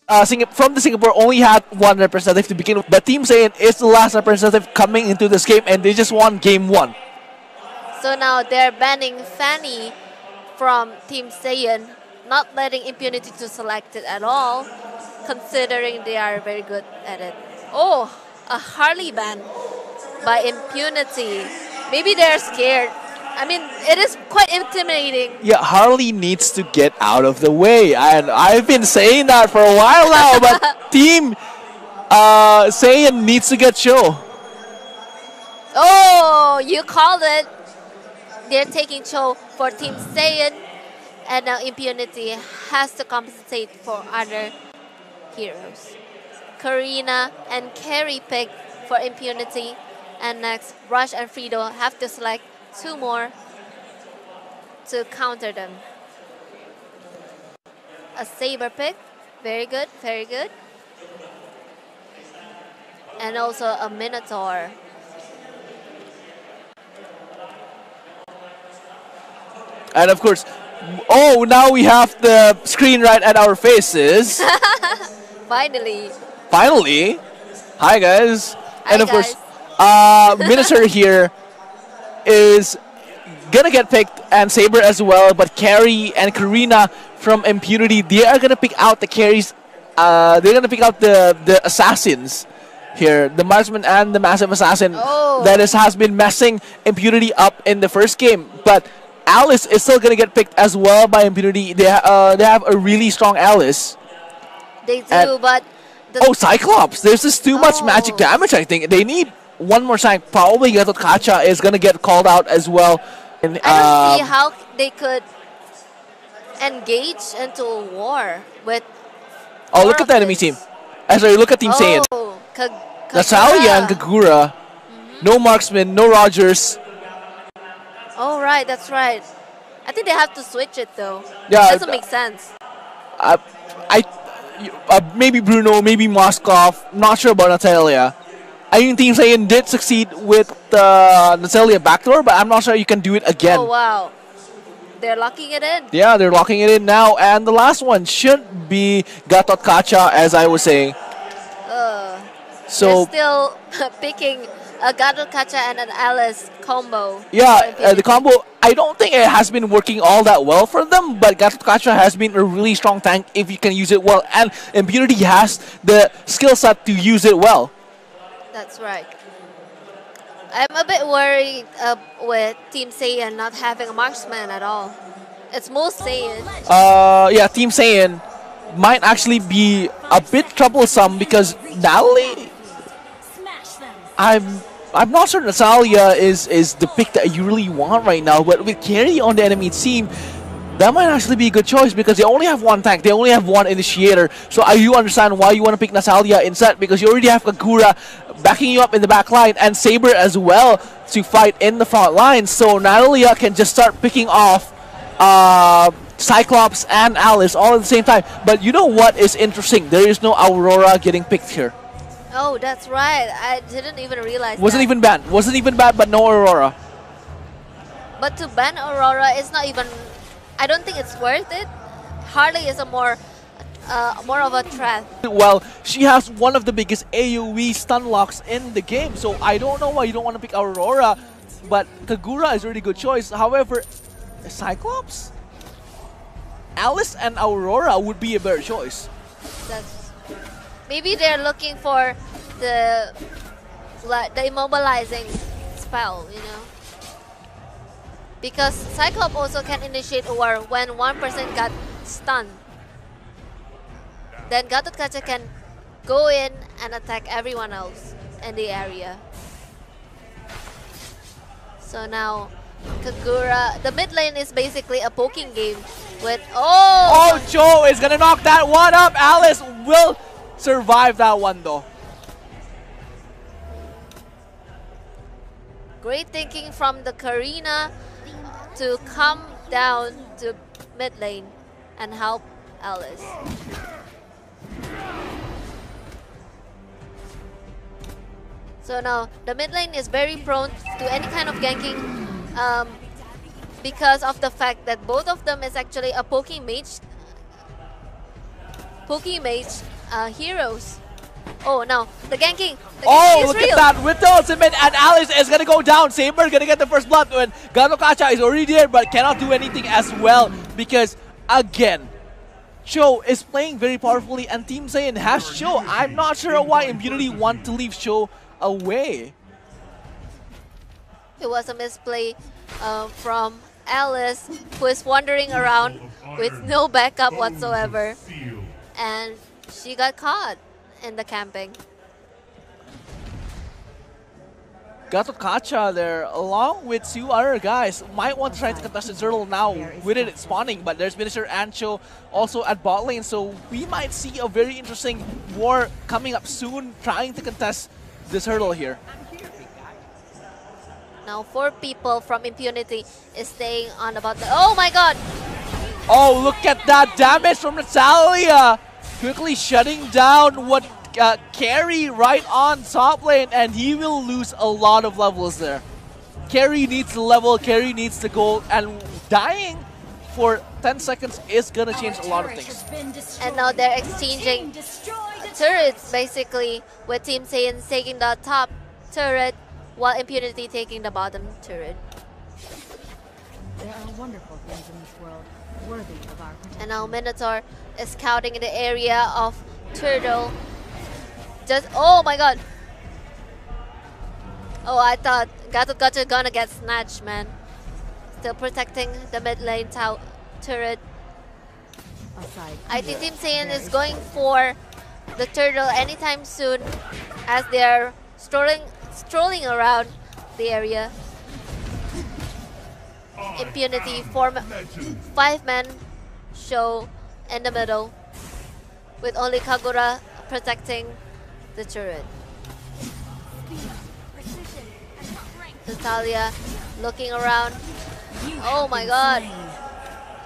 from the Singapore only had one representative to begin with, but Team Saiyan is the last representative coming into this game, and they just won game 1. So now they're banning Fanny from Team Saiyan, not letting Impunity to select it at all, considering they are very good at it. Oh, a Harley ban by Impunity. Maybe they're scared. I mean, it is quite intimidating. Yeah, Harley needs to get out of the way, and I've been saying that for a while now, but Team Saiyan needs to get Cho. Oh, you called it. They're taking Cho for Team Saiyan, and now Impunity has to compensate for other heroes. Karina and Carrie pick for Impunity, and next Rush and Frido have to select 2 more to counter them. A Saber pick, very good, very good. And also a Minotaur. And of course, oh, now we have the screen right at our faces. Finally. Finally. Hi, guys. Hi, and of guys. course, Minotaur here is gonna get picked, and Saber as well, but Carrie and Karina from Impunity, they are gonna pick out the carries. They're gonna pick out the assassins here, the marksman and the massive assassin that has been messing Impunity up in the first game. But Alice is still gonna get picked as well by Impunity. They have a really strong Alice. They do, but oh, Cyclops! There's just too much magic damage. I think they need one more sign. Probably Gatot Kacha is gonna get called out as well. And, I don't see how they could engage into a war with. Oh, look at the enemy team. Sorry, look at Team Saiyan. Natalia and Kagura. No marksman, no Rogers. Oh, right, that's right. I think they have to switch it though. Yeah, it doesn't make sense. Maybe Bruno, maybe Moskov. Not sure about Natalia. I think Team Saiyan did succeed with Natalia backdoor, but I'm not sure you can do it again. Oh, wow. They're locking it in. Yeah, they're locking it in now. And the last one should be Gatot Kacha, as I was saying. So they're still picking a Gatot Kacha and an Alice combo. Yeah, the combo, I don't think it has been working all that well for them, but Gatot Kacha has been a really strong tank if you can use it well. And Impunity has the skill set to use it well. That's right. I'm a bit worried with Team Saiyan not having a marksman at all. It's most Saiyan. Yeah, Team Saiyan might actually be a bit troublesome because Natalie, I'm not sure Natalia is the pick that you really want right now, but with Carrie on the enemy team, that might actually be a good choice because they only have one tank, they only have one initiator. So I do understand why you want to pick Natalia instead, because you already have Kagura backing you up in the back line and Saber as well to fight in the front line. So Natalia can just start picking off Cyclops and Alice all at the same time. But you know what is interesting? There is no Aurora getting picked here. Oh, that's right. I didn't even realize Wasn't even banned, but no Aurora. But to ban Aurora is not even... I don't think it's worth it. Harley is a more of a threat. Well, she has one of the biggest AoE stun locks in the game, so I don't know why you don't want to pick Aurora, but Kagura is a really good choice. However, Cyclops, Alice and Aurora would be a better choice. Maybe they're looking for the immobilizing spell, you know. Because Cyclops also can initiate a war when one person got stunned. Then Gatot Kacha can go in and attack everyone else in the area. So now Kagura, the mid lane is basically a poking game with Oh, Joe is gonna knock that one up. Alice will survive that one though. Great thinking from the Karina to come down to mid lane and help Alice. So now the mid lane is very prone to any kind of ganking because of the fact that both of them is actually a poking mage heroes. Oh no, the ganking. The Oh, ganking is look real. at that. With the ultimate, and Alice is going to go down. Saber going to get the first blood when Ganokacha is already there, but cannot do anything as well because, again, Cho is playing very powerfully, and Team Saiyan has Cho. I'm not sure why Impunity want to leave Cho away. It was a misplay from Alice, who is wandering around with no backup whatsoever. And she got caught in the camping. Ganokacha there, along with two other guys, might want to try to contest the turtle now with it spawning, but there's Minister and Cho also at bot lane, so we might see a very interesting war coming up soon, trying to contest this hurdle here. Now 4 people from Impunity is staying on about the... Oh my god! Oh, look at that damage from Natalia! Quickly shutting down what Carry right on top lane, and he will lose a lot of levels there. Carry needs the level, Carry needs the gold, and dying for 10 seconds is gonna change a lot of things. And now they're exchanging turrets basically, with Team Saiyan taking the top turret while Impunity taking the bottom turret. There are wonderful things in this world, worthy of our protection. And now Minotaur is scouting in the area of Turtle. Just, oh my god! Oh, I thought Gatogacha gonna get snatched, man. Still protecting the mid lane turret. I think Team Saiyan is going for the turtle anytime soon, as they're strolling around the area. Impunity form 5-man show in the middle, with only Kagura protecting the turret. Natalia looking around. Oh my god!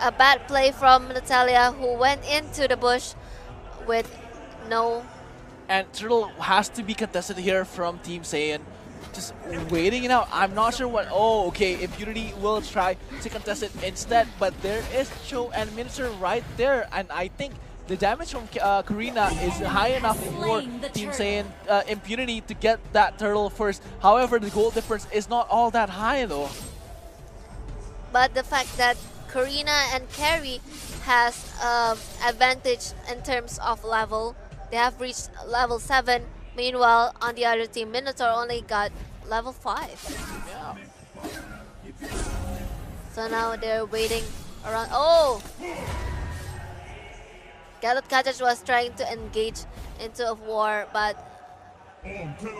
A bad play from Natalia, who went into the bush with no... And Turtle has to be contested here from Team Saiyan. Just waiting it out. I'm not sure what... Oh, okay. Impunity will try to contest it instead. But there is Cho and Minister right there. And I think the damage from Karina is high enough for Team Saiyan Impunity to get that turtle first. However, the goal difference is not all that high though. But the fact that Karina and Carry has advantage in terms of level, they have reached level 7. Meanwhile, on the other team, Minotaur only got level 5. Yeah. So now they're waiting around. Oh! Galot Kajach was trying to engage into a war, but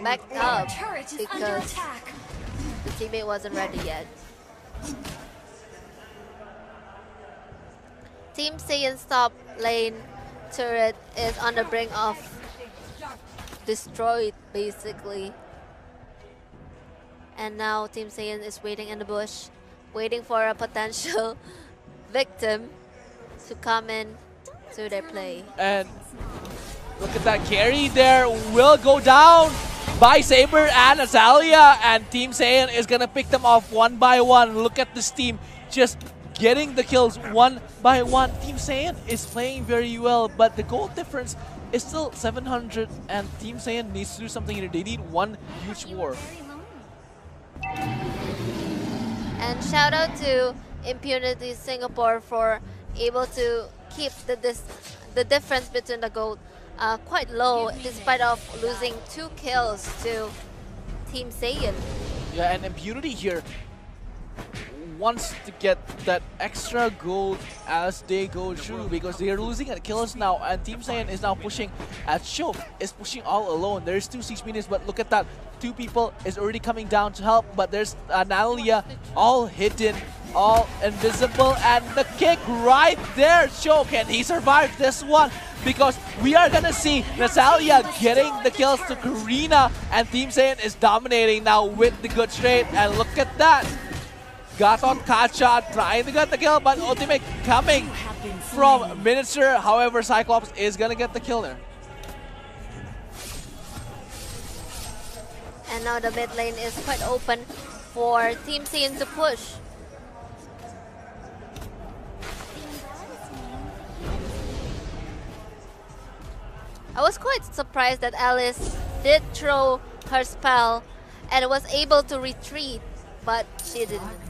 backed up because the teammate wasn't ready yet. Team Saiyan's top lane turret is on the brink of destroyed, basically. And now Team Saiyan is waiting in the bush, waiting for a potential victim to come in to their play. And look at that carry there, will go down by Saber and Natalia, and Team Saiyan is gonna pick them off one by one. Look at this team just getting the kills one by one. Team Saiyan is playing very well, but the goal difference is still 700, and Team Saiyan needs to do something here. They need one huge war. And shout out to Impunity Singapore for able to keep the difference between the gold quite low, despite of losing 2 kills to Team Saiyan. Yeah, and Impunity here wants to get that extra gold as they go through, because they are losing at kills now, and Team Saiyan is now pushing as Cho is pushing all alone. There's 2 siege minions, but look at that. 2 people is already coming down to help, but there's Natalia all hidden, all invisible, and the kick right there. Cho, can he survive this one? Because we are gonna see Natalia getting the kills to Karina, and Team Saiyan is dominating now with the good trade, and look at that. Gatogacha trying to get the kill, but ultimate coming from Minister. However, Cyclops is gonna get the kill there. And now the mid lane is quite open for Team Saiyan to push. I was quite surprised that Alice did throw her spell and was able to retreat, but she didn't.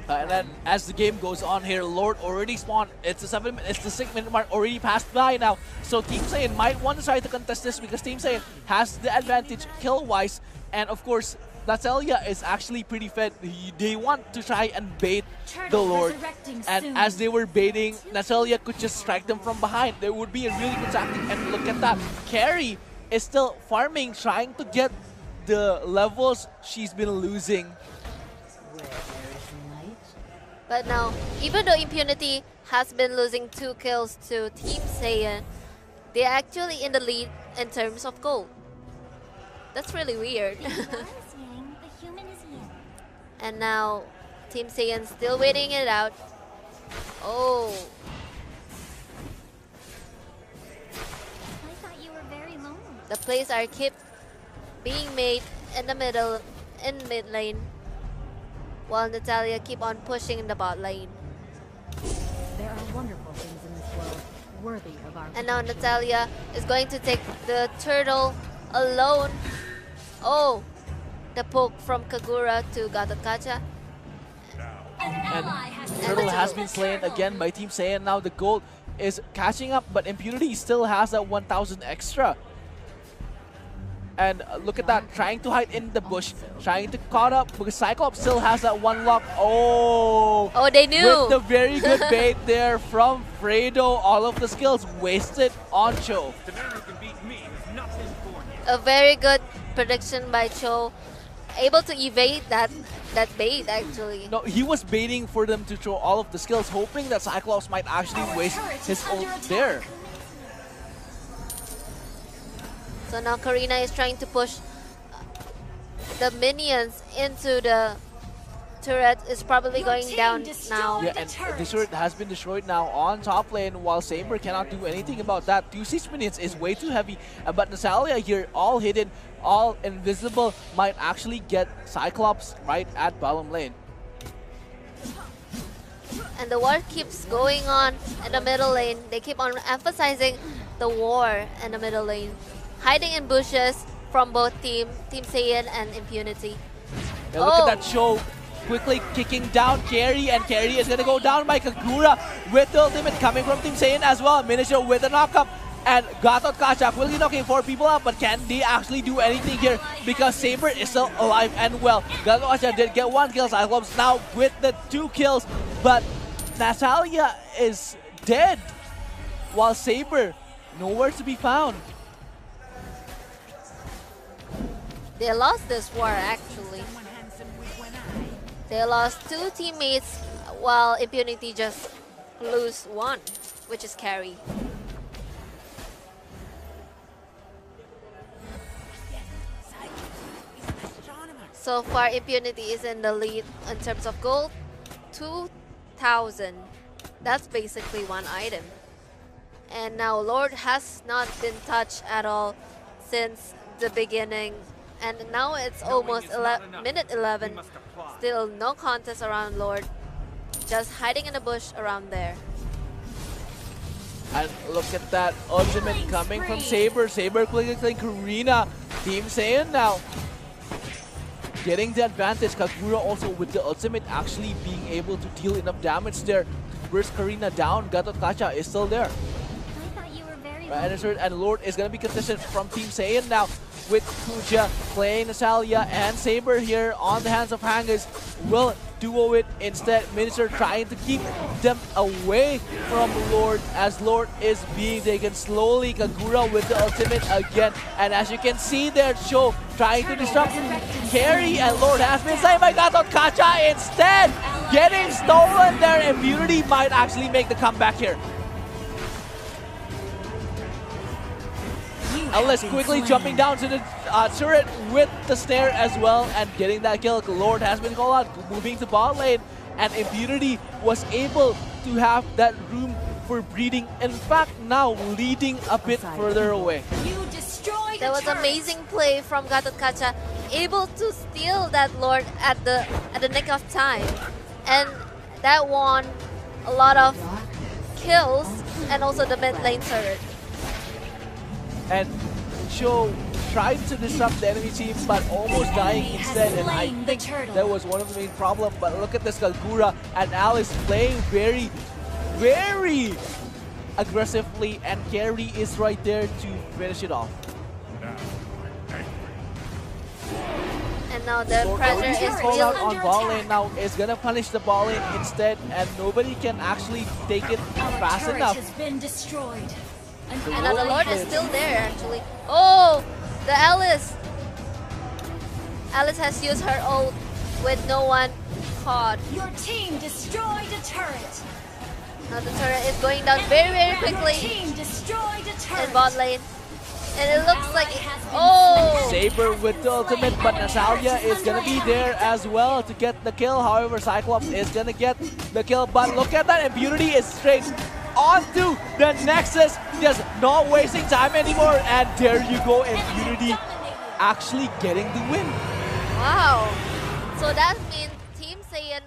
And then as the game goes on here, Lord already spawned. It's the 6-minute mark already passed by now. So Team Saiyan might want to try to contest this because Team Saiyan has the advantage kill-wise. And of course, Natalia is actually pretty fed. They want to try and bait the Lord. And as they were baiting, Natalia could just strike them from behind. There would be a really good tactic. And look at that. Carrie is still farming, trying to get the levels she's been losing. But now, even though Impunity has been losing 2 kills to Team Saiyan, they're actually in the lead in terms of gold. That's really weird. And now, Team Saiyan still waiting it out. Oh. I thought you were very lonely. The plays are keep being made in the middle, in mid lane, while Natalia keep on pushing in the bot lane. There are wonderful things in this world, worthy of our And now protection. Natalia is going to take the turtle alone. Oh, the poke from Kagura to Gatotkacha. And Turtle has been slain again by Team Saiyan. Now the gold is catching up, but Impunity still has that 1,000 extra. And look at that, trying to hide in the bush, trying to caught up because Cyclops still has that one lock. Oh, they knew. With the very good bait there from Fredo, all of the skills wasted on Cho. The man who can beat me is not in form yet. A very good prediction by Cho, able to evade that bait actually. No, he was baiting for them to throw all of the skills, hoping that Cyclops might actually waste his ult there. So now Karina is trying to push the minions into the turret. Is probably going down now. Yeah, and the turret has been destroyed now on top lane, while Saber cannot do anything about that. 2 siege minions is way too heavy, but Natalia here, all hidden, all invisible, might actually get Cyclops right at bottom lane. And the war keeps going on in the middle lane. They keep on emphasizing the war in the middle lane. Hiding in bushes from both Team Saiyan and Impunity. Yeah, look at that show. Quickly kicking down Carrie, and Carrie is gonna go down by Kagura with the ultimate coming from Team Saiyan as well. Miniature with a knockup, and Gatotkacha quickly knocking 4 people out, but can they actually do anything here? Because Saber is still alive and well. Gatotkacha did get 1 kill, Cyclops now with the 2 kills, but Natalia is dead, while Saber nowhere to be found. They lost this war actually. They lost 2 teammates while Impunity just lose 1, which is Carrie. So far Impunity is in the lead in terms of gold. 2,000. That's basically 1 item. And now Lord has not been touched at all since the beginning. And now it's almost minute 11. Still no contest around Lord. Just hiding in the bush around there. And look at that ultimate coming from Saber. Saber clicking Karina. Team Saiyan now getting the advantage. Kagura also with the ultimate actually being able to deal enough damage there. Burst Karina down. Gatotkacha is still there. I thought you were very And Lord is going to be contested from Team Saiyan now, with Kuja playing Natalia and Saber here on the hands of Hangers. Will duo it instead. Minister trying to keep them away from Lord, as Lord is being taken slowly. Kagura with the ultimate again. And as you can see there, Cho trying to disrupt Carrie, and Lord has been slain by Gatotkacha instead. Getting stolen there. Impunity might actually make the comeback here. Ellis quickly jumping down to the turret with the snare as well and getting that kill. Lord has been called out, moving to bot lane, and Impunity was able to have that room for breeding. In fact, now leading a bit further away. That was amazing play from Gatotkacha, able to steal that Lord at the nick of time, and that won a lot of kills and also the mid lane turret. And Cho tried to disrupt the enemy team, but almost dying instead. And I think that was one of the main problems. But look at this, Kagura and Alice playing very, very aggressively, and Carry is right there to finish it off. And now the pressure is called real. out on ball lane now. Is gonna punish the ball lane instead, and nobody can actually take it fast enough. Has been destroyed. And now the Lord is still there actually. Oh, the Alice. Alice has used her ult with no one caught. Your team destroyed a turret. Now the turret is going down very, very Your quickly team destroyed a turret. in bot lane. And it looks like, oh! Saber with the ultimate, but Natalia is gonna be there as well to get the kill. However, Cyclops is gonna get the kill, but look at that, Impunity is straight onto the Nexus, just not wasting time anymore, and there you go, Impunity actually getting the win. Wow. So that means Team Saiyan